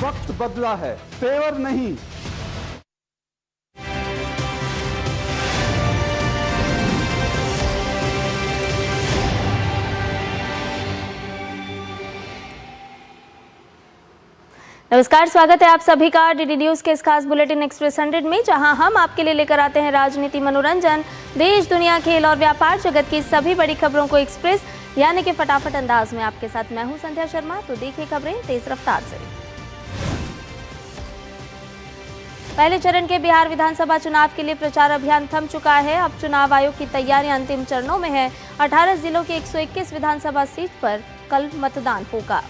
वक्त बदला है, तेवर नहीं। नमस्कार, स्वागत है आप सभी का डीडी न्यूज के इस खास बुलेटिन एक्सप्रेस 100 में, जहां हम आपके लिए लेकर आते हैं राजनीति, मनोरंजन, देश दुनिया, खेल और व्यापार जगत की सभी बड़ी खबरों को एक्सप्रेस यानी कि फटाफट अंदाज में आपके साथ मैं हूं संध्या शर्मा। तो देखिए खबरें तेज रफ्तार से। पहले चरण के बिहार विधानसभा चुनाव के लिए प्रचार अभियान थम चुका है। अब चुनाव आयोग की तैयारियां अंतिम चरणों में है। 18 जिलों की 121 विधानसभा सीट पर कल मतदान होगा।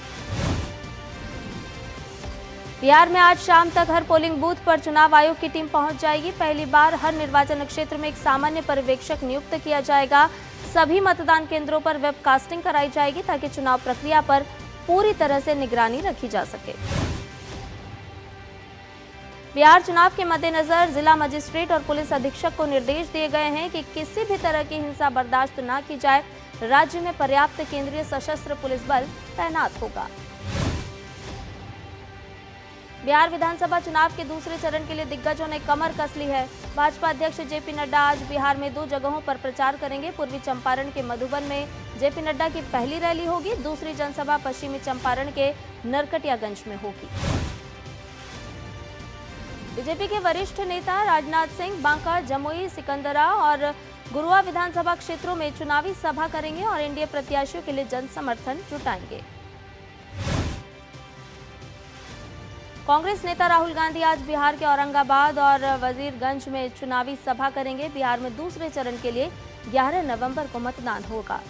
बिहार में आज शाम तक हर पोलिंग बूथ पर चुनाव आयोग की टीम पहुंच जाएगी। पहली बार हर निर्वाचन क्षेत्र में एक सामान्य पर्यवेक्षक नियुक्त किया जाएगा। सभी मतदान केंद्रों पर वेबकास्टिंग कराई जाएगी ताकि चुनाव प्रक्रिया पर पूरी तरह से निगरानी रखी जा सके। बिहार चुनाव के मद्देनजर जिला मजिस्ट्रेट और पुलिस अधीक्षक को निर्देश दिए गए हैं कि किसी भी तरह की हिंसा बर्दाश्त न की जाए। राज्य में पर्याप्त केंद्रीय सशस्त्र पुलिस बल तैनात होगा। बिहार विधानसभा चुनाव के दूसरे चरण के लिए दिग्गजों ने कमर कस ली है। भाजपा अध्यक्ष जेपी नड्डा आज बिहार में 2 जगहों पर प्रचार करेंगे। पूर्वी चंपारण के मधुबन में जेपी नड्डा की पहली रैली होगी। दूसरी जनसभा पश्चिमी चंपारण के नरकटियागंज में होगी। बीजेपी के वरिष्ठ नेता राजनाथ सिंह बांका, जमुई, सिकंदरा और गुरुआ विधानसभा क्षेत्रों में चुनावी सभा करेंगे और एनडीए प्रत्याशियों के लिए जन समर्थन जुटाएंगे। कांग्रेस नेता राहुल गांधी आज बिहार के औरंगाबाद और वजीरगंज में चुनावी सभा करेंगे। बिहार में दूसरे चरण के लिए 11 नवंबर को मतदान होगा।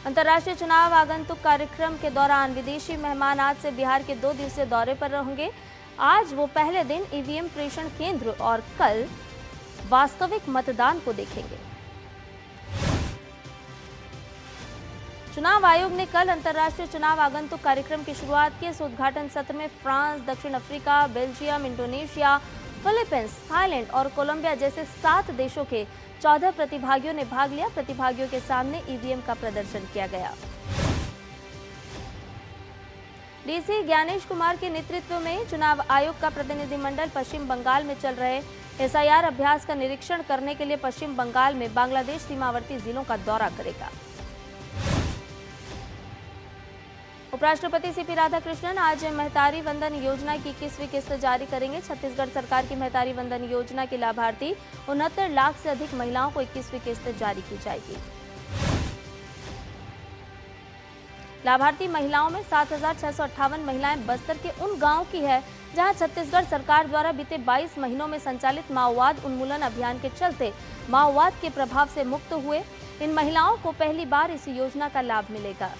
अंतर्राष्ट्रीय चुनाव आगंतुक कार्यक्रम के दौरान विदेशी मेहमान आज से बिहार के 2 दिवसीय दौरे पर रहेंगे। आज वो पहले दिन ईवीएम प्रेषण केंद्र और कल वास्तविक मतदान को देखेंगे। चुनाव आयोग ने कल अंतर्राष्ट्रीय चुनाव आगंतुक कार्यक्रम की शुरुआत की। इस उद्घाटन सत्र में फ्रांस, दक्षिण Africa, Belgium, Indonesia, Philippines, Thailand और कोलंबिया जैसे 7 देशों के 14 प्रतिभागियों ने भाग लिया। प्रतिभागियों के सामने ईवीएम का प्रदर्शन किया गया। डीसी ज्ञानेश कुमार के नेतृत्व में चुनाव आयोग का प्रतिनिधिमंडल पश्चिम बंगाल में चल रहे एसआईआर अभ्यास का निरीक्षण करने के लिए पश्चिम बंगाल में बांग्लादेश सीमावर्ती जिलों का दौरा करेगा। उपराष्ट्रपति सीपी राधाकृष्णन आज महतारी वंदन योजना की 21वीं किस्त जारी करेंगे। छत्तीसगढ़ सरकार की महतारी वंदन योजना के लाभार्थी 69 लाख से अधिक महिलाओं को 21वीं किस्त जारी की जाएगी। लाभार्थी महिलाओं में 7,658 महिलाएं बस्तर के उन गांवों की है जहां छत्तीसगढ़ सरकार द्वारा बीते 22 महीनों में संचालित माओवाद उन्मूलन अभियान के चलते माओवाद के प्रभाव से मुक्त हुए। इन महिलाओं को पहली बार इस योजना का लाभ मिलेगा।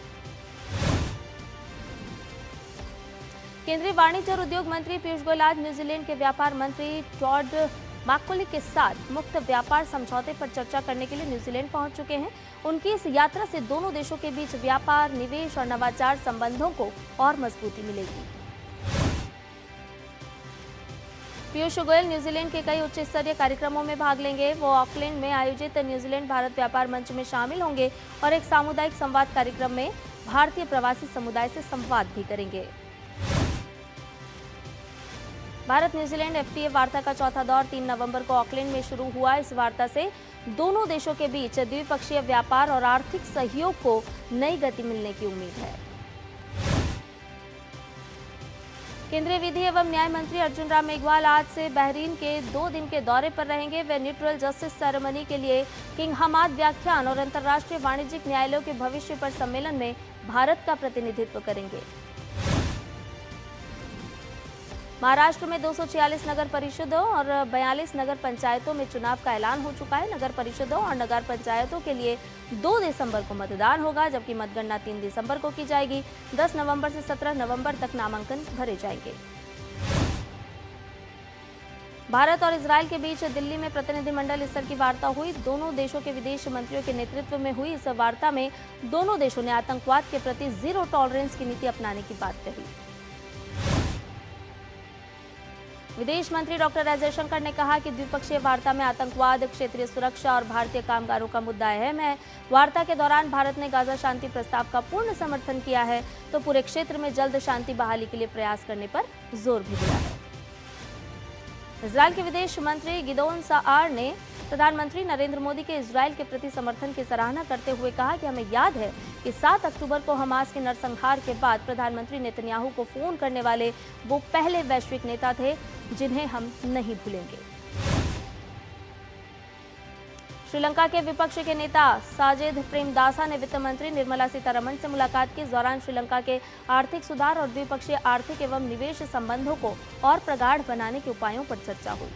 केंद्रीय वाणिज्य और उद्योग मंत्री पीयूष गोयल आज न्यूजीलैंड के व्यापार मंत्री टॉड मैकॉली के साथ मुक्त व्यापार समझौते पर चर्चा करने के लिए न्यूजीलैंड पहुंच चुके हैं। उनकी इस यात्रा से दोनों देशों के बीच व्यापार, निवेश और नवाचार संबंधों को और मजबूती मिलेगी। पीयूष गोयल न्यूजीलैंड के कई उच्च स्तरीय कार्यक्रमों में भाग लेंगे। वो ऑकलैंड में आयोजित न्यूजीलैंड भारत व्यापार मंच में शामिल होंगे और एक सामुदायिक संवाद कार्यक्रम में भारतीय प्रवासी समुदाय से संवाद भी करेंगे। भारत न्यूजीलैंड एफटीए वार्ता का चौथा दौर 3 नवंबर को ऑकलैंड में शुरू हुआ। इस वार्ता से दोनों देशों के बीच द्विपक्षीय व्यापार और आर्थिक सहयोग को नई गति मिलने की उम्मीद है। केंद्रीय विधि एवं न्याय मंत्री अर्जुन राम मेघवाल आज से बहरीन के 2 दिन के दौरे पर रहेंगे। वे न्यूट्रल जस्टिस सेरेमनी के लिए किंग हमाद व्याख्यान और अंतर्राष्ट्रीय वाणिज्यिक न्यायालयों के भविष्य पर सम्मेलन में भारत का प्रतिनिधित्व करेंगे। महाराष्ट्र में 246 नगर परिषदों और 42 नगर पंचायतों में चुनाव का ऐलान हो चुका है। नगर परिषदों और नगर पंचायतों के लिए 2 दिसंबर को मतदान होगा, जबकि मतगणना 3 दिसंबर को की जाएगी। 10 नवंबर से 17 नवंबर तक नामांकन भरे जाएंगे। भारत और इजरायल के बीच दिल्ली में प्रतिनिधिमंडल स्तर की वार्ता हुई। दोनों देशों के विदेश मंत्रियों के नेतृत्व में हुई इस वार्ता में दोनों देशों ने आतंकवाद के प्रति जीरो टॉलरेंस की नीति अपनाने की बात कही। विदेश मंत्री डॉक्टर एस जयशंकर ने कहा कि द्विपक्षीय वार्ता में आतंकवाद, क्षेत्रीय सुरक्षा और भारतीय कामगारों का मुद्दा अहम है। वार्ता के दौरान भारत ने गाजा शांति प्रस्ताव का पूर्ण समर्थन किया है तो पूरे क्षेत्र में जल्द शांति बहाली के लिए प्रयास करने पर जोर भी दिया है। इजरायल के विदेश मंत्री गिदोन साआर ने प्रधानमंत्री नरेंद्र मोदी के इजरायल के प्रति समर्थन की सराहना करते हुए कहा कि हमें याद है कि 7 अक्टूबर को हमास के नरसंहार के बाद प्रधानमंत्री नेतन्याहू को फोन करने वाले वो पहले वैश्विक नेता थे जिन्हें हम नहीं भूलेंगे। श्रीलंका के विपक्ष के नेता साजिद प्रेमदासा ने वित्त मंत्री निर्मला सीतारमण से मुलाकात की। इस दौरान श्रीलंका के आर्थिक सुधार और द्विपक्षीय आर्थिक एवं निवेश संबंधों को और प्रगाढ़ बनाने के उपायों पर चर्चा हुई।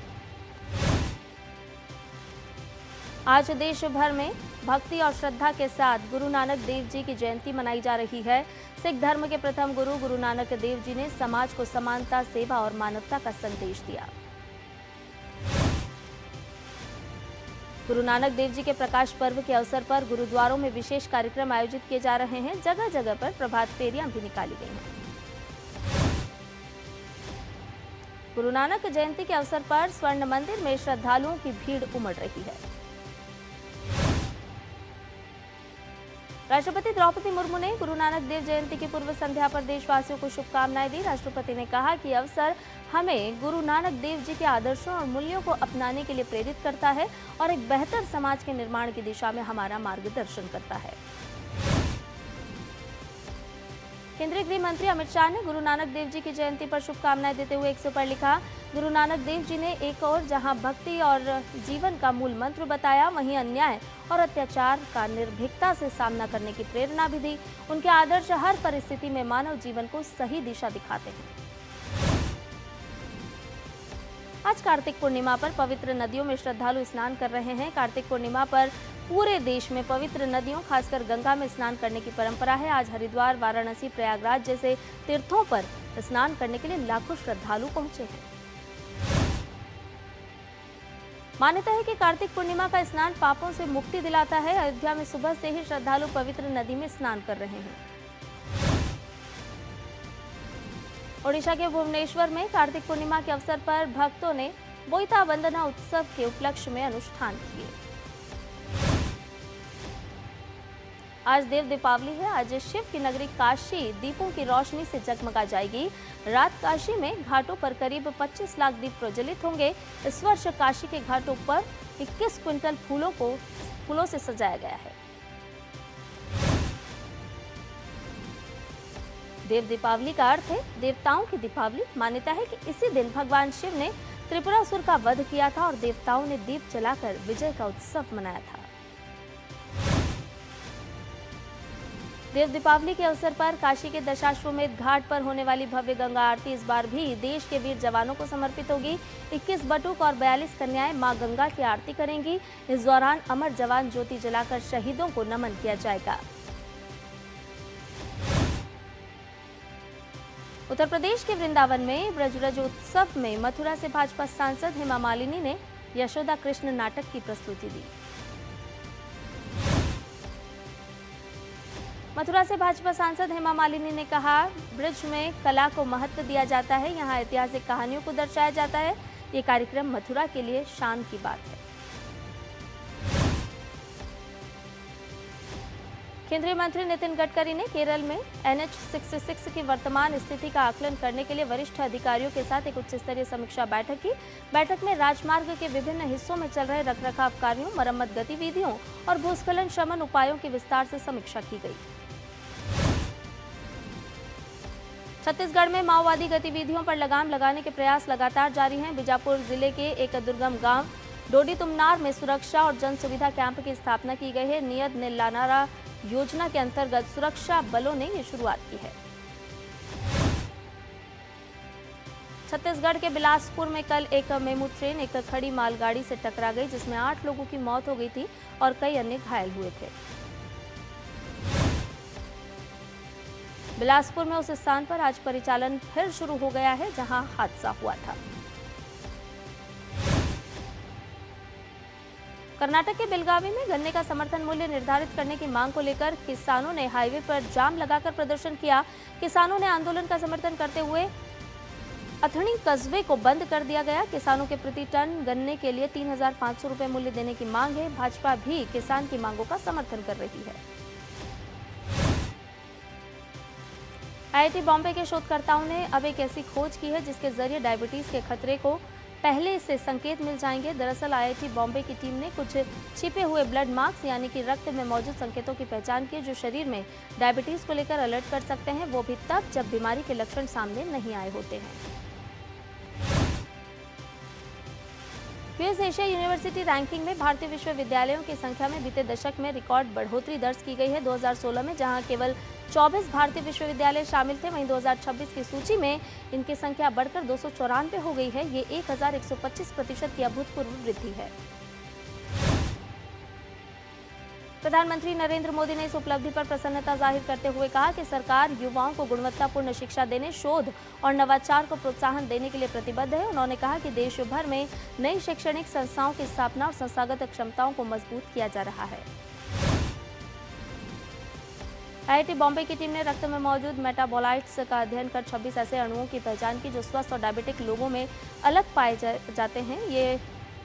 आज देश भर में भक्ति और श्रद्धा के साथ गुरु नानक देव जी की जयंती मनाई जा रही है। सिख धर्म के प्रथम गुरु गुरु नानक देव जी ने समाज को समानता, सेवा और मानवता का संदेश दिया। गुरु नानक देव जी के प्रकाश पर्व के अवसर पर गुरुद्वारों में विशेष कार्यक्रम आयोजित किए जा रहे हैं। जगह जगह पर प्रभात फेरियां भी निकाली गई हैं। गुरु नानक जयंती के अवसर पर स्वर्ण मंदिर में श्रद्धालुओं की भीड़ उमड़ रही है। राष्ट्रपति द्रौपदी मुर्मू ने गुरु नानक देव जयंती की पूर्व संध्या पर देशवासियों को शुभकामनाएं दी। राष्ट्रपति ने कहा कि अवसर हमें गुरु नानक देव जी के आदर्शों और मूल्यों को अपनाने के लिए प्रेरित करता है और एक बेहतर समाज के निर्माण की दिशा में हमारा मार्गदर्शन करता है। केंद्रीय गृह मंत्री अमित शाह ने गुरु नानक देव जी की जयंती पर शुभकामनाएं देते हुए एक्स पर लिखा, गुरु नानक देव जी ने एक और जहां भक्ति और जीवन का मूल मंत्र बताया, वहीं अन्याय और अत्याचार का निर्भीकता से सामना करने की प्रेरणा भी दी। उनके आदर्श हर परिस्थिति में मानव जीवन को सही दिशा दिखाते हैं। आज कार्तिक पूर्णिमा पर पवित्र नदियों में श्रद्धालु स्नान कर रहे हैं। कार्तिक पूर्णिमा पर पूरे देश में पवित्र नदियों, खासकर गंगा में स्नान करने की परंपरा है। आज हरिद्वार, वाराणसी, प्रयागराज जैसे तीर्थों पर स्नान करने के लिए लाखों श्रद्धालु पहुंचे हैं। मान्यता है कि कार्तिक पूर्णिमा का स्नान पापों से मुक्ति दिलाता है। अयोध्या में सुबह से ही श्रद्धालु पवित्र नदी में स्नान कर रहे हैं। ओडिशा के भुवनेश्वर में कार्तिक पूर्णिमा के अवसर पर भक्तों ने बोईता वंदना उत्सव के उपलक्ष्य में अनुष्ठान किए। आज देव दीपावली है। आज शिव की नगरी काशी दीपों की रोशनी से जगमगा जाएगी। रात काशी में घाटों पर करीब 25 लाख दीप प्रज्वलित होंगे। इस वर्ष काशी के घाटों पर 21 क्विंटल फूलों से सजाया गया है। देव दीपावली का अर्थ है देवताओं की दीपावली। मान्यता है कि इसी दिन भगवान शिव ने त्रिपुरासुर का वध किया था और देवताओं ने दीप जलाकर विजय का उत्सव मनाया था। देव दीपावली के अवसर पर काशी के दशाश्वमेध घाट पर होने वाली भव्य गंगा आरती इस बार भी देश के वीर जवानों को समर्पित होगी। 21 बटुक और 42 कन्याएं मां गंगा की आरती करेंगी। इस दौरान अमर जवान ज्योति जलाकर शहीदों को नमन किया जाएगा। उत्तर प्रदेश के वृंदावन में ब्रजरज उत्सव में मथुरा से भाजपा सांसद हेमा मालिनी ने यशोदा कृष्ण नाटक की प्रस्तुति दी। मथुरा से भाजपा सांसद हेमा मालिनी ने कहा, ब्रज में कला को महत्व दिया जाता है, यहाँ ऐतिहासिक कहानियों को दर्शाया जाता है। ये कार्यक्रम मथुरा के लिए शान की बात है। केंद्रीय मंत्री नितिन गडकरी ने केरल में NH 66 की वर्तमान स्थिति का आकलन करने के लिए वरिष्ठ अधिकारियों के साथ एक उच्च स्तरीय समीक्षा बैठक की। बैठक में राजमार्ग के विभिन्न हिस्सों में चल रहे रखरखाव कार्यों, मरम्मत गतिविधियों और भूस्खलन शमन उपायों की विस्तार से समीक्षा की गई। छत्तीसगढ़ में माओवादी गतिविधियों पर लगाम लगाने के प्रयास लगातार जारी हैं। बीजापुर जिले के एक दुर्गम गांव डोडी तुमनार में सुरक्षा और जन सुविधा कैंप की स्थापना की गई है। नियत नीलानारा योजना के अंतर्गत सुरक्षा बलों ने ये शुरुआत की है। छत्तीसगढ़ के बिलासपुर में कल एक मेमू ट्रेन एक खड़ी मालगाड़ी से टकरा गई, जिसमें 8 लोगों की मौत हो गई थी और कई अन्य घायल हुए थे। बिलासपुर में उस स्थान पर आज परिचालन फिर शुरू हो गया है जहां हादसा हुआ था। कर्नाटक के बेलगावी में गन्ने का समर्थन मूल्य निर्धारित करने की मांग को लेकर किसानों ने हाईवे पर जाम लगाकर प्रदर्शन किया। किसानों ने आंदोलन का समर्थन करते हुए अथणी कस्बे को बंद कर दिया गया। किसानों के प्रति टन गन्ने के लिए 3,500 रुपए मूल्य देने की मांग है। भाजपा भी किसान की मांगों का समर्थन कर रही है। आईआईटी बॉम्बे के शोधकर्ताओं ने अब एक ऐसी खोज की है जिसके जरिए डायबिटीज के खतरे को पहले से संकेत मिल जाएंगे। दरअसल आईआईटी बॉम्बे की टीम ने कुछ छिपे हुए ब्लड मार्क्स यानी कि रक्त में मौजूद संकेतों की पहचान की जो शरीर में डायबिटीज को लेकर अलर्ट कर सकते हैं, वो भी तब जब बीमारी के लक्षण सामने नहीं आए होते हैं। यूएस एशिया यूनिवर्सिटी रैंकिंग में भारतीय विश्वविद्यालयों की संख्या में बीते दशक में रिकॉर्ड बढ़ोतरी दर्ज की गई है। 2016 में जहां केवल 24 भारतीय विश्वविद्यालय शामिल थे, वहीं 2026 की सूची में इनकी संख्या बढ़कर 294 हो गई है। ये 1125% की अभूतपूर्व वृद्धि है। प्रधानमंत्री नरेंद्र मोदी ने इस उपलब्धि पर प्रसन्नता जाहिर करते हुए कहा कि सरकार युवाओं को गुणवत्तापूर्ण शिक्षा देने, शोध और नवाचार को प्रोत्साहन देने के लिए प्रतिबद्ध है। उन्होंने कहा कि देश भर में नई शैक्षणिक संस्थाओं की स्थापना और संस्थागत क्षमताओं को मजबूत किया जा रहा है। आईआईटी बॉम्बे की टीम ने रक्त में मौजूद मेटाबोलाइट्स का अध्ययन कर 26 ऐसे अणुओं की पहचान की जो स्वस्थ और डायबिटिक लोगों में अलग पाए जाते हैं। ये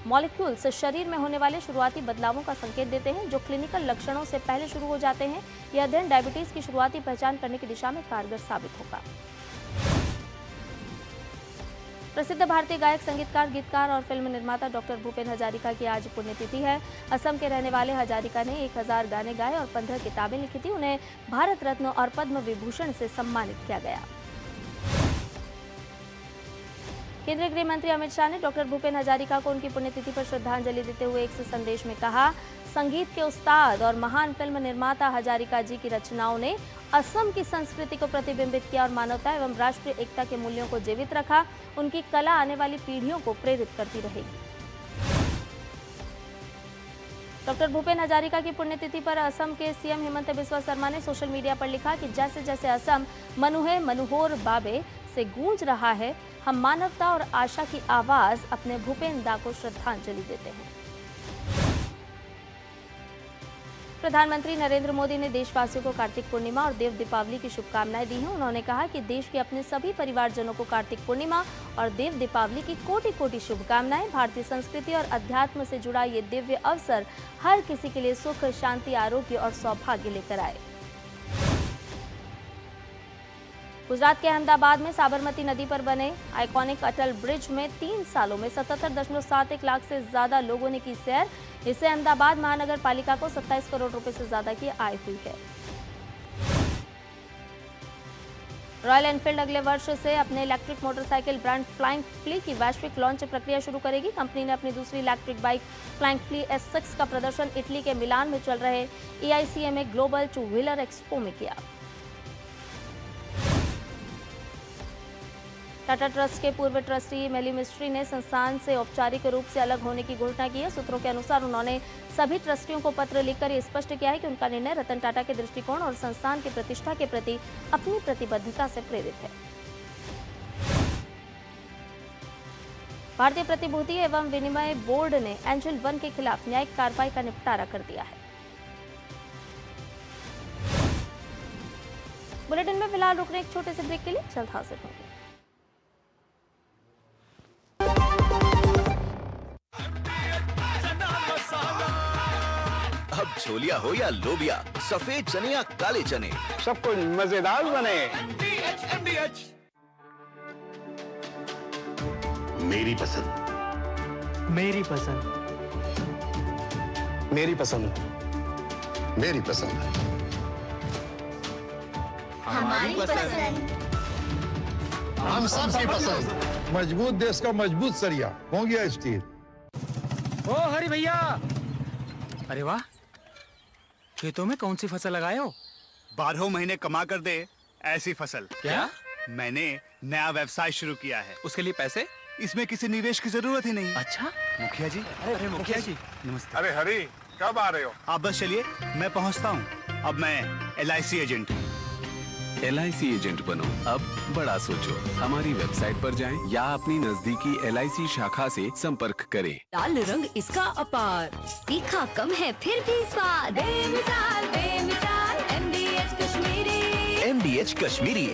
मॉलिक्यूल्स शरीर में होने वाले शुरुआती बदलावों का संकेत देते हैं जो क्लिनिकल लक्षणों से पहले शुरू हो जाते हैं। यह अध्ययन डायबिटीज की शुरुआती पहचान करने की दिशा में कारगर साबित होगा। प्रसिद्ध भारतीय गायक, संगीतकार, गीतकार और फिल्म निर्माता डॉक्टर भूपेन हजारिका की आज पुण्यतिथि है। असम के रहने वाले हजारिका ने 1000 गाने गाए और 15 किताबें लिखी थी। उन्हें भारत रत्न और पद्म विभूषण से सम्मानित किया गया। केंद्रीय गृह मंत्री अमित शाह ने डॉक्टर भूपेन हजारिका को उनकी पुण्यतिथि पर श्रद्धांजलि देते हुए एक संदेश में कहा, संगीत के उस्ताद और महान फिल्म निर्माता हजारिका जी की रचनाओं ने असम की संस्कृति को प्रतिबिंबित किया और मानवता एवं राष्ट्रीय एकता के मूल्यों को जीवित रखा। उनकी कला आने वाली पीढ़ियों को प्रेरित करती रहेगी। डॉक्टर भूपेन हजारिका की पुण्यतिथि पर असम के सीएम हिमंत बिस्वा शर्मा ने सोशल मीडिया पर लिखा कि जैसे जैसे असम मनुहे मनोहर बाबे से गूंज रहा है, हम मानवता और आशा की आवाज अपने भूपेन दा को श्रद्धांजलि देते हैं। प्रधानमंत्री नरेंद्र मोदी ने देशवासियों को कार्तिक पूर्णिमा और देव दीपावली की शुभकामनाएं दी हैं। उन्होंने कहा कि देश के अपने सभी परिवारजनों को कार्तिक पूर्णिमा और देव दीपावली की कोटि कोटि शुभकामनाएं। भारतीय संस्कृति और अध्यात्म से जुड़ा ये दिव्य अवसर हर किसी के लिए सुख, शांति, आरोग्य और सौभाग्य लेकर आए। गुजरात के अहमदाबाद में साबरमती नदी पर बने आइकॉनिक अटल ब्रिज में 3 सालों में 77.71 लाख से ज्यादा लोगों ने की सैर। इससे अहमदाबाद महानगर पालिका को 27 करोड़ रुपए से ज्यादा की आय हुई है। रॉयल एनफील्ड अगले वर्ष से अपने electric motorcycle brand flying flea की वैश्विक लॉन्च प्रक्रिया शुरू करेगी। कंपनी ने अपनी दूसरी electric bike flying flee S6 का प्रदर्शन इटली के मिलान में चल रहे EICMA ग्लोबल 2 व्हीलर एक्सपो में किया। टाटा ट्रस्ट के पूर्व ट्रस्टी मेली मिस्ट्री ने संस्थान से औपचारिक रूप से अलग होने की घोषणा की है। सूत्रों के अनुसार उन्होंने सभी ट्रस्टियों को पत्र लिखकर ये स्पष्ट किया है कि उनका निर्णय रतन टाटा के दृष्टिकोण और संस्थान की प्रतिष्ठा के प्रति अपनी प्रतिबद्धता से प्रेरित है। भारतीय प्रतिभूति एवं विनिमय बोर्ड ने एंजल वन के खिलाफ न्यायिक कार्रवाई का निपटारा कर दिया है। बुलेटिन में फिलहाल रुकने एक छोटे से ब्रेक के लिए जल्द हाजिर होंगे। अब छोलिया हो या लोबिया, सफेद चने या काले चने, सब कुछ मजेदार बने। मेरी पसंद, मेरी पसंद, मेरी पसंद, मेरी पसंद, हमारी पसंद, हम सबकी पसंद। मजबूत देश का मजबूत सरिया हो गया स्टील। ओ हरी भैया, अरे वाह, खेतों में कौन सी फसल लगाए हो? 12 महीने कमा कर दे ऐसी फसल। क्या? मैंने नया व्यवसाय शुरू किया है। उसके लिए पैसे? इसमें किसी निवेश की जरूरत ही नहीं। अच्छा, मुखिया जी। अरे मुखिया जी, नमस्ते। अरे हरी, कब आ रहे हो? आप बस चलिए, मैं पहुंचता हूं। अब मैं LIC एजेंट हूं। LIC एजेंट बनो, अब बड़ा सोचो। हमारी वेबसाइट पर जाएं या अपनी नजदीकी LIC शाखा से संपर्क करें। लाल रंग इसका अपार, तीखा कम है फिर भी स्वाद, बेमिसाल बेमिसाल MDH Kashmiri, MDH Kashmiri.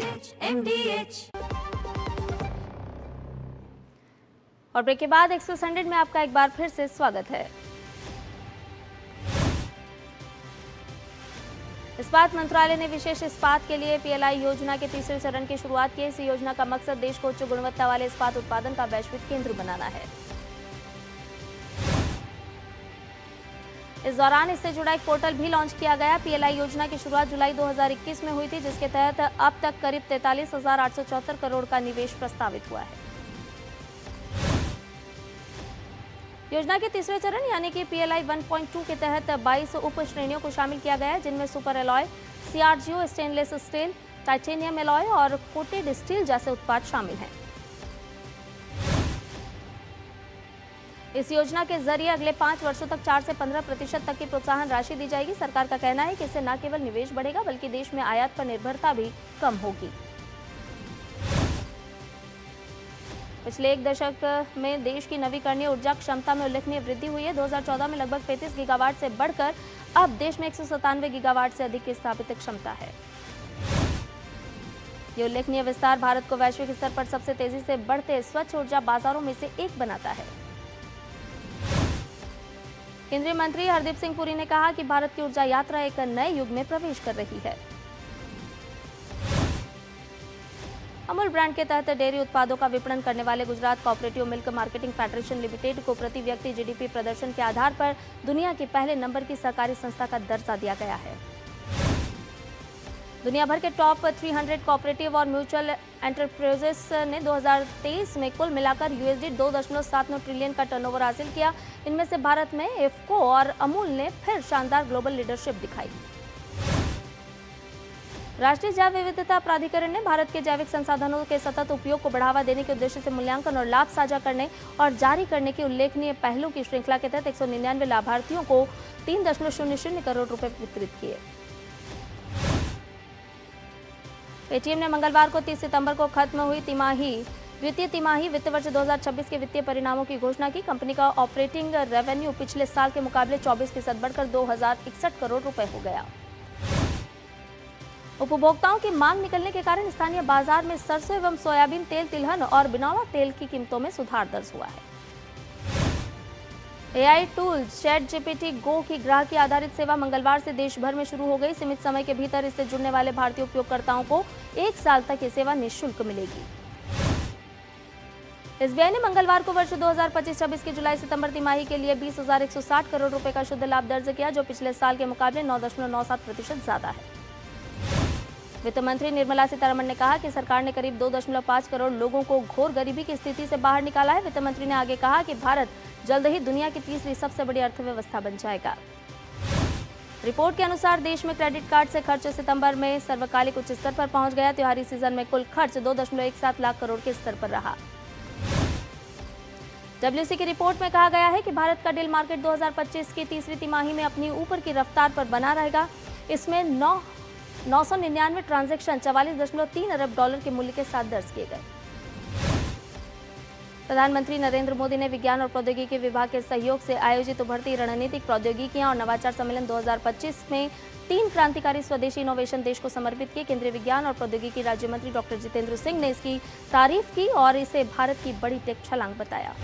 MDH। और ब्रेक के बाद एक्सप्रेस 100 में आपका एक बार फिर से स्वागत है। इस्पात मंत्रालय ने विशेष इस्पात के लिए पीएलआई योजना के तीसरे चरण की शुरुआत की। इस योजना का मकसद देश को उच्च गुणवत्ता वाले इस्पात उत्पादन का वैश्विक केंद्र बनाना है। इस दौरान इससे जुड़ा एक पोर्टल भी लॉन्च किया गया। पीएलआई योजना की शुरुआत जुलाई 2021 में हुई थी, जिसके तहत अब तक करीब 43,874 करोड़ का निवेश प्रस्तावित हुआ है। योजना के तीसरे चरण यानी कि पीएलआई 1.2 के तहत 22 उप श्रेणियों को शामिल किया गया है, जिनमें super alloy, CRGO, stainless steel, titanium alloy और कोटेड स्टील जैसे उत्पाद शामिल हैं। इस योजना के जरिए अगले 5 वर्षों तक 4 से 15% तक की प्रोत्साहन राशि दी जाएगी। सरकार का कहना है कि इससे न केवल निवेश बढ़ेगा बल्कि देश में आयात पर निर्भरता भी कम होगी। पिछले एक दशक में देश की नवीकरणीय ऊर्जा क्षमता में उल्लेखनीय वृद्धि हुई है। 2014 में लगभग 35 गीगावाट से बढ़कर अब देश में 197 गीगावाट से अधिक की स्थापित क्षमता है। ये उल्लेखनीय विस्तार भारत को वैश्विक स्तर पर सबसे तेजी से बढ़ते स्वच्छ ऊर्जा बाजारों में से एक बनाता है। केंद्रीय मंत्री हरदीप सिंह पुरी ने कहा कि भारत की ऊर्जा यात्रा एक नए युग में प्रवेश कर रही है। अमूल ब्रांड के तहत डेयरी उत्पादों का विपणन करने वाले Gujarat cooperative milk marketing federation limited को प्रति व्यक्ति जीडीपी प्रदर्शन के आधार पर दुनिया के पहले नंबर की सहकारी संस्था का दर्जा दिया गया है। दुनिया भर के टॉप 300 कोऑपरेटिव और म्यूचुअल एंटरप्राइजेस ने 2023 में कुल मिलाकर $2.79 ट्रिलियन का टर्नओवर हासिल किया। इनमें से भारत में इफ्को और अमूल ने फिर शानदार ग्लोबल लीडरशिप दिखाई। राष्ट्रीय जैव विविधता प्राधिकरण ने भारत के जैविक संसाधनों के सतत उपयोग को बढ़ावा देने के उद्देश्य से मूल्यांकन और लाभ साझा करने और जारी करने की उल्लेखनीय पहलों की श्रृंखला के तहत 199 लाभार्थियों को 3.00 करोड़ रुपए वितरित किए। पेटीएम ने मंगलवार को 30 सितंबर को खत्म हुई द्वितीय तिमाही वित्त वर्ष 2026 के वित्तीय परिणामों की घोषणा की। कंपनी का ऑपरेटिंग रेवेन्यू पिछले साल के मुकाबले 24% बढ़कर 2061 करोड़ रुपए हो गया। उपभोक्ताओं की मांग निकलने के कारण स्थानीय बाजार में सरसों एवं सोयाबीन तेल, तिलहन और बिनौला तेल की कीमतों में सुधार दर्ज हुआ है। एआई टूल ChatGPT Go की ग्राहकी आधारित सेवा मंगलवार से देश भर में शुरू हो गई। सीमित समय के भीतर इससे जुड़ने वाले भारतीय उपयोगकर्ताओं को 1 साल तक ये सेवा निःशुल्क मिलेगी। एसबीआई ने मंगलवार को वर्ष 2025-26 की जुलाई-सितंबर तिमाही के लिए 20,160 करोड़ रुपए का शुद्ध लाभ दर्ज किया, जो पिछले साल के मुकाबले 9.97% ज्यादा है। वित्त मंत्री निर्मला सीतारमण ने कहा कि सरकार ने करीब 2.5 करोड़ लोगों को घोर गरीबी की स्थिति से बाहर निकाला है। वित्त मंत्री ने आगे कहा कि भारत जल्द ही दुनिया की तीसरी सबसे बड़ी अर्थव्यवस्था बन जाएगा। रिपोर्ट के अनुसार देश में क्रेडिट कार्ड से खर्च सितंबर में सर्वकालिक उच्च स्तर पर पहुंच गया। त्योहारी सीजन में कुल खर्च 2.17 लाख करोड़ के स्तर पर रहा। डब्ल्यूसी की रिपोर्ट में कहा गया है कि भारत का डील मार्केट 2025 की तीसरी तिमाही में अपनी ऊपर की रफ्तार पर बना रहेगा। इसमें 999 ट्रांजैक्शन 44.3 अरब डॉलर के मूल्य के साथ दर्ज किए गए। प्रधानमंत्री नरेंद्र मोदी ने विज्ञान और प्रौद्योगिकी विभाग के सहयोग से आयोजित उभरती रणनीतिक प्रौद्योगिकियां और नवाचार सम्मेलन 2025 में 3 क्रांतिकारी स्वदेशी इनोवेशन देश को समर्पित किए। केंद्रीय विज्ञान और प्रौद्योगिकी राज्य मंत्री डॉक्टर जितेंद्र सिंह ने इसकी तारीफ की और इसे भारत की बड़ी टेक छलांग बताया।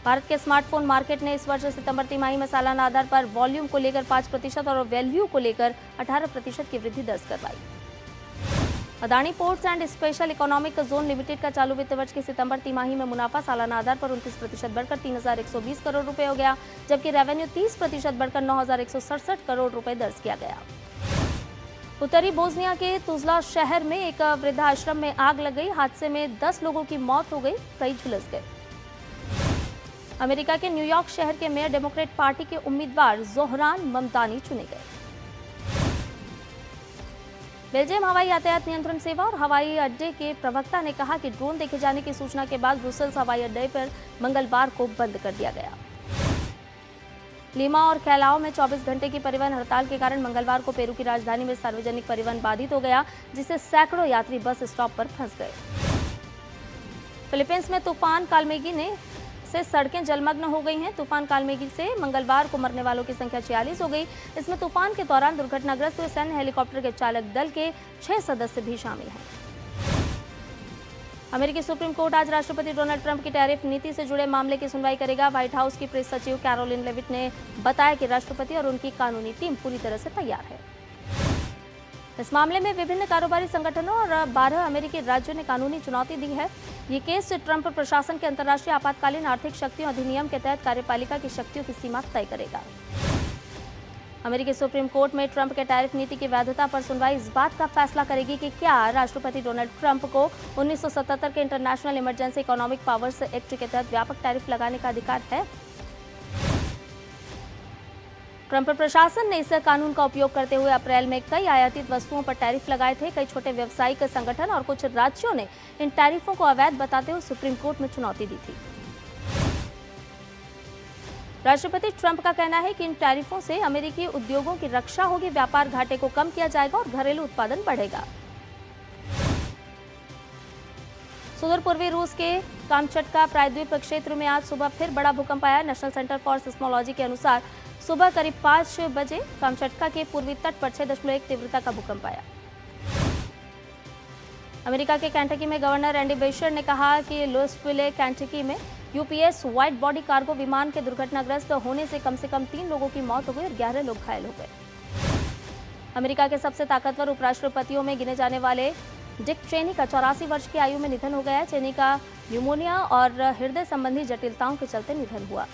भारत के स्मार्टफोन मार्केट ने इस वर्ष सितंबर तिमाही में सालाना आधार पर वॉल्यूम को लेकर 5% और वैल्यू को लेकर 18% की वृद्धि दर्ज करवाई। Adani ports and special economic zone limited का चालू वित्त वर्ष की सितंबर तिमाही में मुनाफा सालाना आधार पर 29% बढ़कर 3,120 करोड़ रुपए हो गया, जबकि रेवेन्यू 30% बढ़कर 9,167 करोड़ रुपए दर्ज किया गया। उत्तरी बोस्निया के तुजला शहर में एक वृद्धाश्रम में आग लग गई। हादसे में 10 लोगों की मौत हो गई, कई झुलस गए। अमेरिका के न्यूयॉर्क शहर के मेयर डेमोक्रेट पार्टी के उम्मीदवार जोहरान ममदानी चुने गए। बेल्जियम हवाई यातायात नियंत्रण सेवा और हवाई अड्डे के प्रवक्ता ने कहा कि ड्रोन देखे जाने की सूचना के बाद ब्रुसेल्स हवाई अड्डे पर मंगलवार को बंद कर दिया गया। लीमा और कैलाओ में 24 घंटे की परिवहन हड़ताल के कारण मंगलवार को पेरू की राजधानी में सार्वजनिक परिवहन बाधित हो गया, जिससे सैकड़ों यात्री बस स्टॉप पर फंस गए। फिलीपींस में तूफान कालमेगी से सड़कें जलमग्न हो गई हैं। तूफान कालमेगी से मंगलवार को मरने वालों की संख्या 46 हो गई। इसमें तूफान के दौरान दुर्घटनाग्रस्त हुए सैन्य हेलीकॉप्टर के चालक दल के 6 सदस्य भी शामिल हैं। अमेरिकी सुप्रीम कोर्ट आज राष्ट्रपति डोनाल्ड ट्रंप की टैरिफ नीति से जुड़े मामले की सुनवाई करेगा। व्हाइट हाउस की प्रेस सचिव कैरोलिन लेविट ने बताया कि राष्ट्रपति और उनकी कानूनी टीम पूरी तरह से तैयार है। इस मामले में विभिन्न कारोबारी संगठनों और 12 अमेरिकी राज्यों ने कानूनी चुनौती दी है। ये केस ट्रंप प्रशासन के अंतर्राष्ट्रीय आपातकालीन आर्थिक शक्तियों अधिनियम के तहत कार्यपालिका की शक्तियों की सीमा तय करेगा। अमेरिकी सुप्रीम कोर्ट में ट्रंप के टैरिफ नीति की वैधता पर सुनवाई इस बात का फैसला करेगी कि क्या राष्ट्रपति डोनाल्ड ट्रंप को 1977 के international emergency economic powers act के तहत व्यापक टैरिफ लगाने का अधिकार है। ट्रंप प्रशासन ने इस कानून का उपयोग करते हुए अप्रैल में कई आयातित वस्तुओं पर टैरिफ लगाए थे। कई छोटे व्यावसायिक संगठन और कुछ राज्यों ने इन टैरिफों को अवैध बताते हुए सुप्रीम कोर्ट में चुनौती दी थी। राष्ट्रपति ट्रंप का कहना है कि इन टैरिफों से अमेरिकी उद्योगों की रक्षा होगी, व्यापार घाटे को कम किया जाएगा और घरेलू उत्पादन बढ़ेगा। सुदूर पूर्वी रूस के कामचटका प्रायद्वीप क्षेत्र में आज सुबह फिर बड़ा भूकंप आया। नेशनल सेंटर फॉर सिस्मोलॉजी के अनुसार सुबह करीब 5 बजे कामचटका के पूर्वी तट पर 6.1 तीव्रता का भूकंप आया। अमेरिका के कैंटकी में गवर्नर एंडी बेशर ने कहा कि लुइसविले कैंटकी में यूपीएस वाइट बॉडी कार्गो विमान के दुर्घटनाग्रस्त होने से कम 3 लोगों की मौत हो गई और 11 लोग घायल हो गए। अमेरिका के सबसे ताकतवर उपराष्ट्रपतियों में गिने जाने वाले डिक चेनी का 84 वर्ष की आयु में निधन हो गया है। चेनी का न्यूमोनिया और हृदय संबंधी जटिलताओं के चलते निधन हुआ।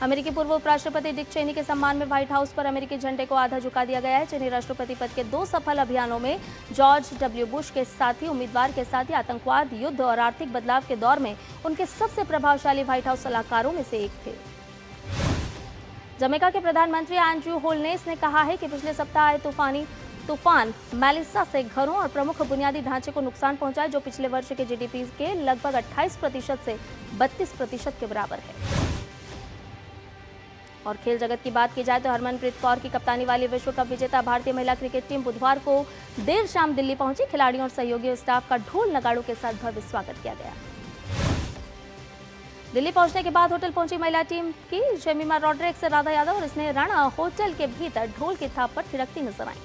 अमेरिकी पूर्व उपराष्ट्रपति डिक चेनी के सम्मान में व्हाइट हाउस पर अमेरिकी झंडे को आधा झुका दिया गया है। चेनी राष्ट्रपति पद के 2 सफल अभियानों में जॉर्ज डब्ल्यू बुश के साथी उम्मीदवार के साथ ही आतंकवाद, युद्ध और आर्थिक बदलाव के दौर में उनके सबसे प्रभावशाली व्हाइट हाउस सलाहकारों में से एक थे। जमैका के प्रधानमंत्री एंड्रयू होलनेस ने कहा है कि पिछले सप्ताह आए तूफान मेलिसा से घरों और प्रमुख बुनियादी ढांचे को नुकसान पहुंचा है, जो पिछले वर्ष के जीडीपी के लगभग 28% से 32% के बराबर है। और खेल जगत की बात की जाए तो हरमनप्रीत कौर की कप्तानी वाली विश्व कप विजेता भारतीय महिला क्रिकेट टीम बुधवार को देर शाम दिल्ली पहुंची। खिलाड़ियों और सहयोगी स्टाफ का ढोल नगाड़ों के साथ भव्य स्वागत किया गया। दिल्ली पहुंचने के बाद होटल पहुंची महिला टीम की जेमिमा रॉड्रिक्स, राधा यादव और स्नेह राणा होटल के भीतर ढोल की थाप पर थिरकती नजर आई।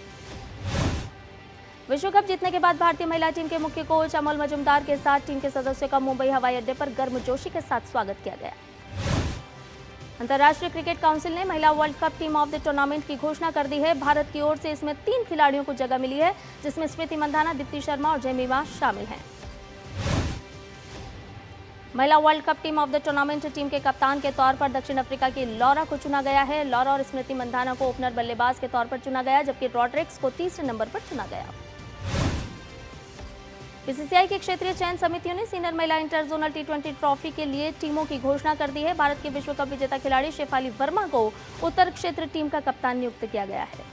विश्व कप जीतने के बाद भारतीय महिला टीम के मुख्य कोच अमोल मजुमदार के साथ टीम के सदस्यों का मुंबई हवाई अड्डे पर गर्मजोशी के साथ स्वागत किया गया। अंतर्राष्ट्रीय क्रिकेट काउंसिल ने महिला world cup team of the tournament की घोषणा कर दी है। भारत की ओर से इसमें 3 खिलाड़ियों को जगह मिली है, जिसमें स्मृति मंधाना, दीप्ति शर्मा और जेमिमा शामिल हैं। महिला world cup team of the tournament team के कप्तान के तौर पर दक्षिण अफ्रीका की लॉरा को चुना गया है। लॉरा और स्मृति मंधाना को ओपनर बल्लेबाज के तौर पर चुना गया, जबकि रॉड्रिक्स को तीसरे नंबर पर चुना गया। बीसीसीआई की क्षेत्रीय चयन समितियों ने सीनियर महिला इंटर जोनल T20 ट्रॉफी के लिए टीमों की घोषणा कर दी है। भारत के विश्व कप विजेता खिलाड़ी शेफाली वर्मा को उत्तर क्षेत्र टीम का कप्तान नियुक्त किया गया है।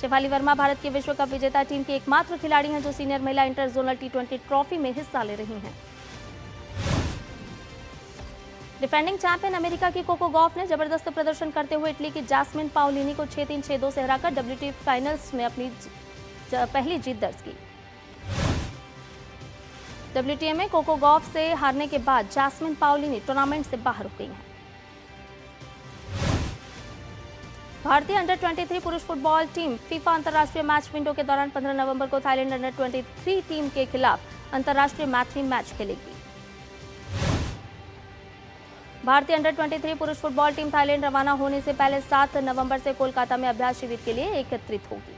शेफाली वर्मा भारत की विश्व कप विजेता टीम की एकमात्र खिलाड़ी हैं जो सीनियर महिला इंटर जोनल T20 ट्रॉफी में हिस्सा ले रही हैं। डिफेंडिंग चैंपियन अमेरिका की कोको गॉफ ने जबरदस्त प्रदर्शन करते हुए इटली की जैस्मिन पाओलिनी को 6-3, 6-2 से हराकर WTA फाइनल्स में अपनी पहली जीत दर्ज की। WTA में कोको गॉफ से हारने के बाद जैस्मिन पाओलिनी टूर्नामेंट से बाहर हो गई हैं। भारतीय अंडर 23 पुरुष फुटबॉल टीम फीफा अंतर्राष्ट्रीय मैच विंडो के दौरान 15 नवंबर को थाईलैंड अंडर 23 टीम के खिलाफ अंतर्राष्ट्रीय मैच खेलेगी। भारतीय अंडर 23 पुरुष फुटबॉल टीम थाईलैंड रवाना होने से पहले 7 नवंबर से कोलकाता में अभ्यास शिविर के लिए एकत्रित होगी।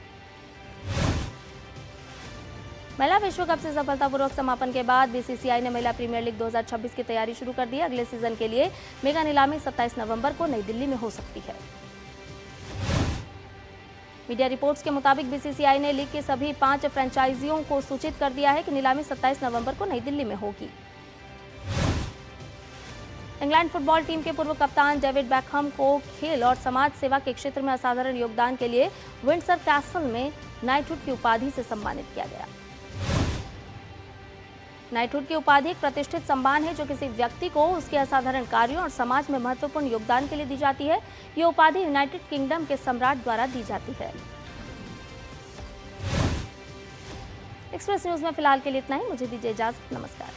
महिला विश्व कप से सफलतापूर्वक समापन के बाद बीसीसीआई ने महिला प्रीमियर लीग 2026 की तैयारी शुरू कर दी है। अगले सीजन के लिए मेगा नीलामी 27 नवंबर को नई दिल्ली में हो सकती है। मीडिया रिपोर्ट्स के मुताबिक बीसीसीआई ने लीग के सभी 5 फ्रेंचाइजियों को सूचित कर दिया है कि नीलामी 27 नवंबर को नई दिल्ली में होगी। इंग्लैंड फुटबॉल टीम के पूर्व कप्तान डेविड बैकहम को खेल और समाज सेवा के क्षेत्र में असाधारण योगदान के लिए विंडसर कैसल में नाइटहुड की उपाधि से सम्मानित किया गया। नाइटहुड की उपाधि एक प्रतिष्ठित सम्मान है जो किसी व्यक्ति को उसके असाधारण कार्यों और समाज में महत्वपूर्ण योगदान के लिए दी जाती है। ये उपाधि यूनाइटेड किंगडम के सम्राट द्वारा दी जाती है। एक्सप्रेस न्यूज में फिलहाल के लिए इतना ही। मुझे दीजिए इजाजत। नमस्कार।